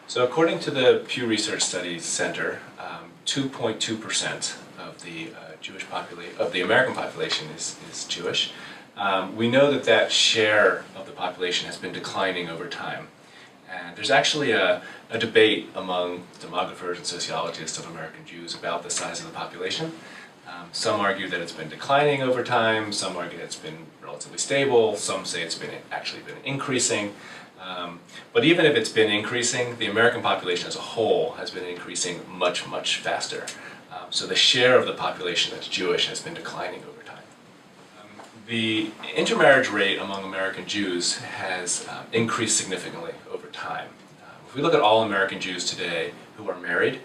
So according to the Pew Research Studies Center, 2.2% of the of the American population is Jewish. We know that that share of the population has been declining over time. And there's actually a debate among demographers and sociologists of American Jews about the size of the population. Some argue that it's been declining over time, some argue that it's been relatively stable, some say it's actually been increasing. But even if it's been increasing, the American population as a whole has been increasing much, much faster. So the share of the population that's Jewish has been declining over time. The intermarriage rate among American Jews has increased significantly over time. If we look at all American Jews today who are married,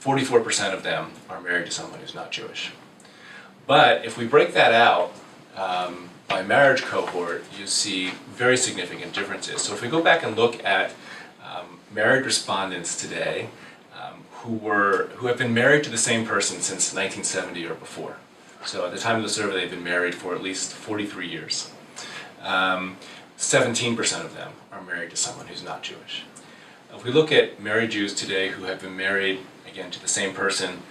44% of them are married to someone who's not Jewish. But if we break that out by marriage cohort, you see very significant differences. So if we go back and look at married respondents today who have been married to the same person since 1970 or before. So at the time of the survey, they've been married for at least 43 years. 17% of them are married to someone who's not Jewish. If we look at married Jews today who have been married, again, to the same person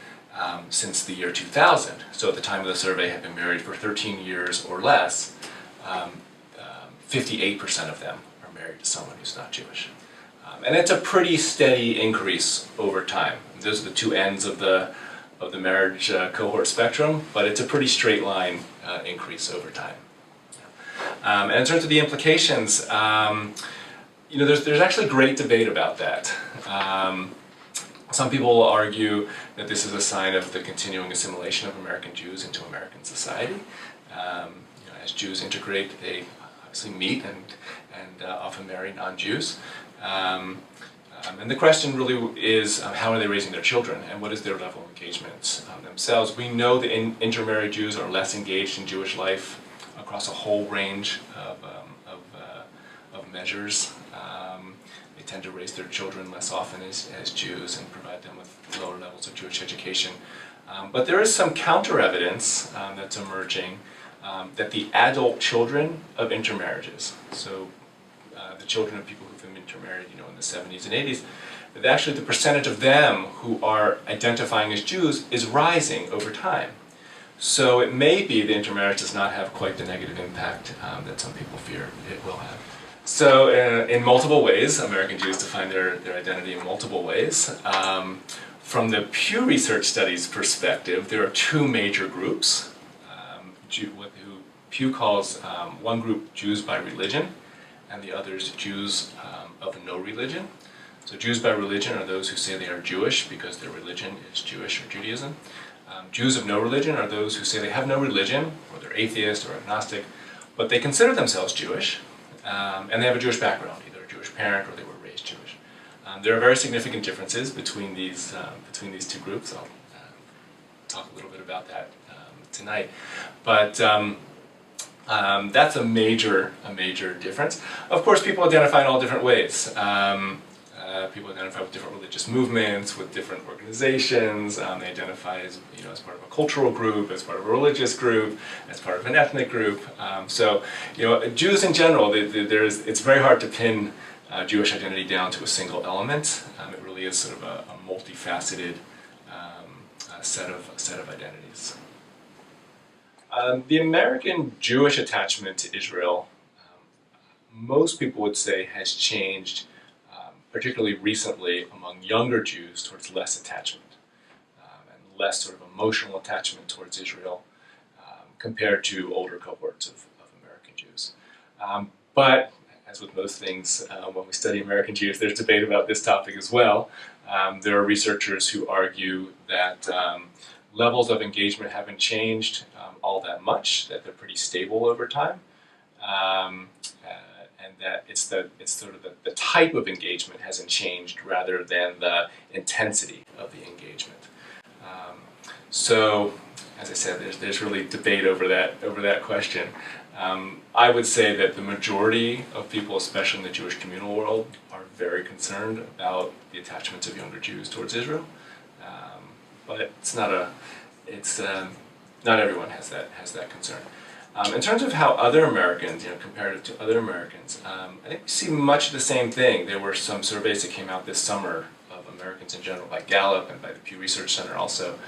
since the year 2000, so at the time of the survey have been married for 13 years or less, 58% of them are married to someone who's not Jewish. And it's a pretty steady increase over time. Those are the two ends of the marriage cohort spectrum, but it's a pretty straight line increase over time. And in terms of the implications, there's actually great debate about that. Some people will argue that this is a sign of the continuing assimilation of American Jews into American society. As Jews integrate, they obviously meet and often marry non-Jews. And the question really is, how are they raising their children, and what is their level of engagement themselves? We know that intermarried Jews are less engaged in Jewish life across a whole range of measures. They tend to raise their children less often as Jews and provide them with lower levels of Jewish education. But there is some counter-evidence that's emerging that the adult children of intermarriages, so the children of people who've been intermarried, in the 70s and 80s, that actually the percentage of them who are identifying as Jews is rising over time. So it may be that intermarriage does not have quite the negative impact that some people fear it will have. So in multiple ways, American Jews define their identity in multiple ways. From the Pew Research Studies perspective, there are two major groups, who Pew calls one group Jews by religion, and the others Jews of no religion. So Jews by religion are those who say they are Jewish because their religion is Jewish or Judaism. Jews of no religion are those who say they have no religion, or they're atheist or agnostic, but they consider themselves Jewish, and they have a Jewish background, either a Jewish parent or they were raised Jewish. There are very significant differences between these two groups. I'll talk a little bit about that tonight, but that's a major difference. Of course, people identify in all different ways. People identify with different religious movements, with different organizations. They identify as part of a cultural group, as part of a religious group, as part of an ethnic group. So Jews in general, it's very hard to pin Jewish identity down to a single element. It really is sort of a multifaceted set of identities. The American Jewish attachment to Israel, most people would say, has changed, particularly recently among younger Jews, towards less attachment and less sort of emotional attachment towards Israel compared to older cohorts of American Jews. But as with most things, when we study American Jews, there's debate about this topic as well. There are researchers who argue that levels of engagement haven't changed all that much, that they're pretty stable over time, and that it's sort of the type of engagement hasn't changed rather than the intensity of the engagement. So, as I said, there's really debate over that question. I would say that the majority of people, especially in the Jewish communal world, are very concerned about the attachments of younger Jews towards Israel. But not everyone has that concern. In terms of how other Americans, comparative to other Americans, I think we see much of the same thing. There were some surveys that came out this summer of Americans in general by Gallup and by the Pew Research Center also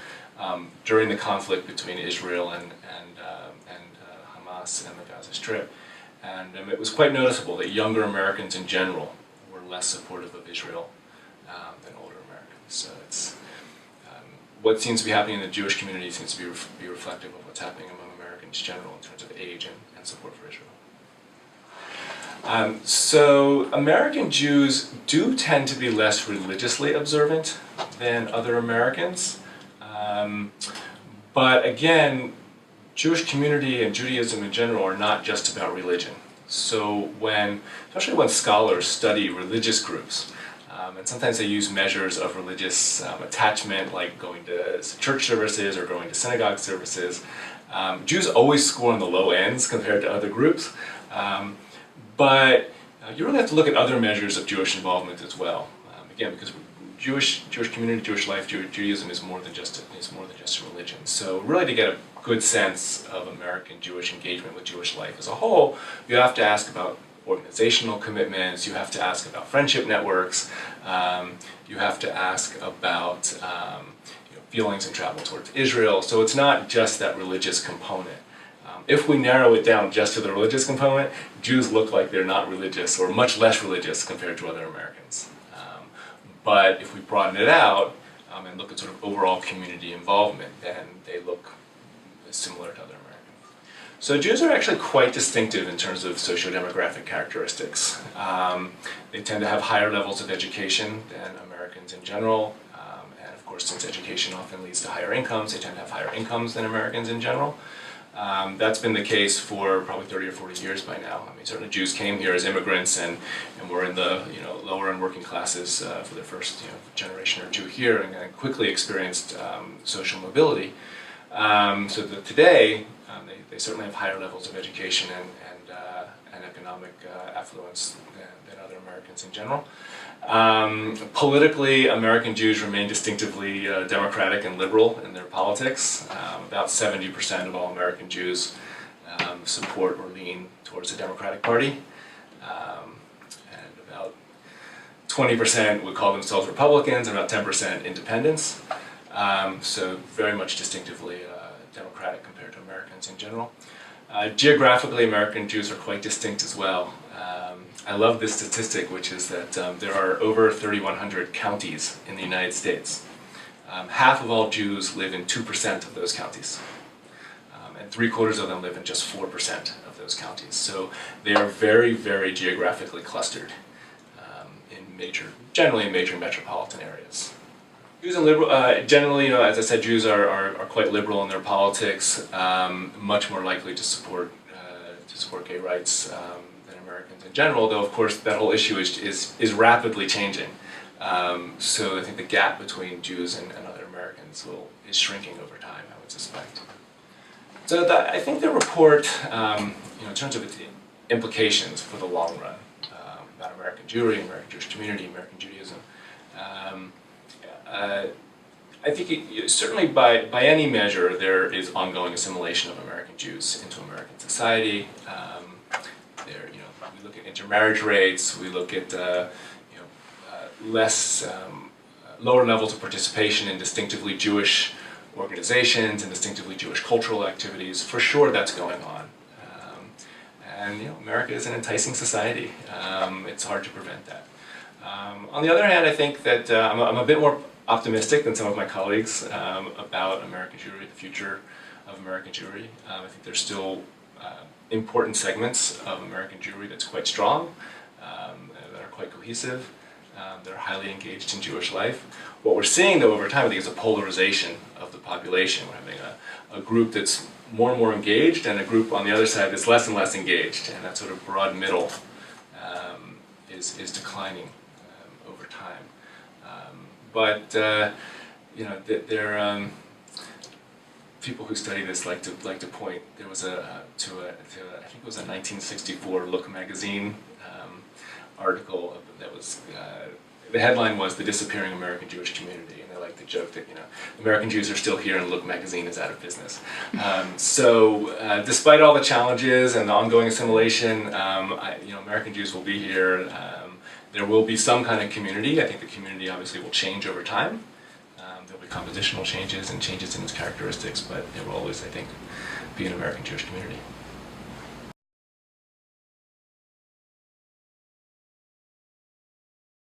during the conflict between Israel and Hamas and the Gaza Strip. And it was quite noticeable that younger Americans in general were less supportive of Israel than older Americans. So it's what seems to be happening in the Jewish community seems to be reflective of what's happening among Americans in general in terms of age and support for Israel. So American Jews do tend to be less religiously observant than other Americans. But again, Jewish community and Judaism in general are not just about religion. So especially when scholars study religious groups, and sometimes they use measures of religious attachment, like going to church services or going to synagogue services. Jews always score on the low ends compared to other groups, but you really have to look at other measures of Jewish involvement as well. Again, because Jewish community, Jewish life, Judaism is more than just a religion. So really, to get a good sense of American Jewish engagement with Jewish life as a whole, you have to ask about organizational commitments, you have to ask about friendship networks, you have to ask about feelings and travel towards Israel. So it's not just that religious component. If we narrow it down just to the religious component, Jews look like they're not religious or much less religious compared to other Americans. But if we broaden it out and look at sort of overall community involvement, then they look similar to other Americans. So Jews are actually quite distinctive in terms of socio-demographic characteristics. They tend to have higher levels of education than Americans in general. And of course, since education often leads to higher incomes, they tend to have higher incomes than Americans in general. That's been the case for probably 30 or 40 years by now. I mean, certainly Jews came here as immigrants and were in the lower and working classes for their first generation or two here, and quickly experienced social mobility. So that today they certainly have higher levels of education and economic affluence than other Americans in general. Politically, American Jews remain distinctively democratic and liberal in their politics. About 70% of all American Jews support or lean towards the Democratic Party, and about 20% would call themselves Republicans, and about 10% independents. So very much distinctively democratic compared to Americans in general. Geographically, American Jews are quite distinct as well. I love this statistic, which is that there are over 3,100 counties in the United States. Half of all Jews live in 2% of those counties, and 3/4 of them live in just 4% of those counties. So they are very, very geographically clustered generally in major metropolitan areas. Jews and generally, as I said, Jews are quite liberal in their politics, much more likely to support gay rights than Americans in general. Though, of course, that whole issue is rapidly changing. So I think the gap between Jews and other Americans is shrinking over time, I would suspect. So I think the report, in terms of its implications for the long run about American Jewry, American Jewish community, American Judaism. I think certainly by any measure there is ongoing assimilation of American Jews into American society. We look at intermarriage rates, we look at lower levels of participation in distinctively Jewish organizations and distinctively Jewish cultural activities. For sure, that's going on. And America is an enticing society. It's hard to prevent that. On the other hand, I think that I'm a bit more optimistic than some of my colleagues about American Jewry, the future of American Jewry. I think there's still important segments of American Jewry that's quite strong, that are quite cohesive, that are highly engaged in Jewish life. What we're seeing, though, over time, I think, is a polarization of the population. We're having a group that's more and more engaged, and a group on the other side that's less and less engaged, and that sort of broad middle is declining over time. But people who study this like to point. There was I think it was a 1964 Look magazine article that was the headline was "The Disappearing American Jewish Community," and they like to joke that, American Jews are still here and Look magazine is out of business. So despite all the challenges and the ongoing assimilation, American Jews will be here. There will be some kind of community. I think the community obviously will change over time. There'll be compositional changes and changes in its characteristics, but there will always, I think, be an American Jewish community.